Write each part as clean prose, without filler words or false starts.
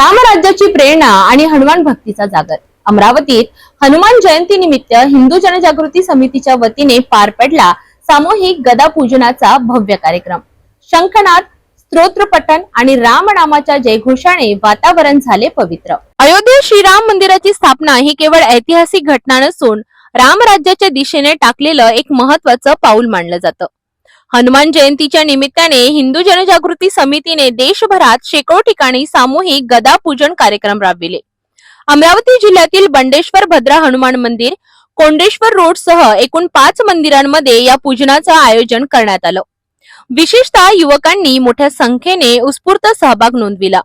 रामराज्याची प्रेरणा आणि हनुमान भक्तीचा जागर। अमरावतीत हनुमान जयंती निमित्त हिंदू जनजागृती समितीच्या वतीने पार पडला सामूहिक गदा पूजनाचा भव्य कार्यक्रम। शंखनाद, स्तोत्र पठण आणि रामनामाच्या जयघोषाने वातावरण झाले पवित्र। अयोध्येत श्रीराम मंदिराची स्थापना ही केवळ ऐतिहासिक घटना नसून रामराज्याच्या दिशेने टाकलेलं एक महत्त्वाचं पाऊल मानलं जातं। हनुमान जयंतीच्या निमित्ताने हिंदू जनजागृती समितीने देशभरात शेकडो ठिकाणी सामूहिक गदा पूजन कार्यक्रम राबविले। अमरावती जिल्ह्यातील बंडेश्वर भद्रा हनुमान मंदिर, कोंडेश्वर रोड सह एकूण 5 मंदिरांमध्ये या पूजनाचं आयोजन करण्यात आलं। विशेषतः युवकांनी मोठ्या संख्येने उत्स्फूर्त सहभाग नोंदविला।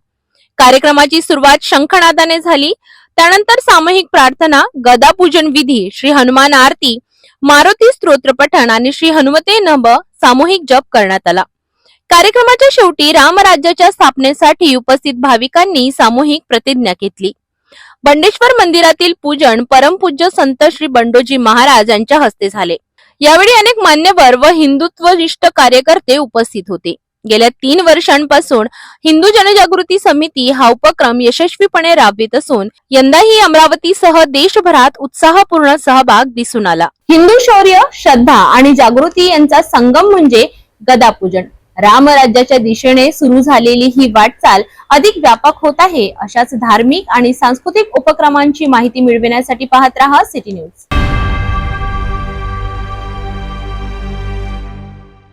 कार्यक्रमाची सुरुवात शंखनादाने झाली, त्यानंतर सामूहिक प्रार्थना, गदा पूजन विधी, श्री हनुमान आरती, मारुती स्तोत्र पठण आणि श्री हनुमते नमः सामूहिक जप करण्यात आला। कार्यक्रमाच्या शेवटी रामराज्याच्या स्थापनेसाठी उपस्थित भाविकांनी सामूहिक प्रतिज्ञा घेतली। बंडेश्वर मंदिरातील पूजन परमपूज्य संत श्री बंडोजी महाराज यांच्या हस्ते झाले। यावेळी अनेक मान्यवर व हिंदुत्वनिष्ठ कार्यकर्ते उपस्थित होते। गेल्या 3 वर्षांपासून हिंदू जनजागृती समिती हा उपक्रम यशस्वीपणे राबवित असून यंदाही अमरावतीसह देशभरात उत्साहपूर्ण सहभाग दिसून आला। हिंदू शौर्य, श्रद्धा आणि जागृती यांचा संगम म्हणजे गदा पूजन। रामराज्याच्या दिशेने सुरू झालेली ही वाटचाल अधिक व्यापक होत आहे। अशाच धार्मिक आणि सांस्कृतिक उपक्रमांची माहिती मिळविण्यासाठी पाहत रहा सिटी न्यूज।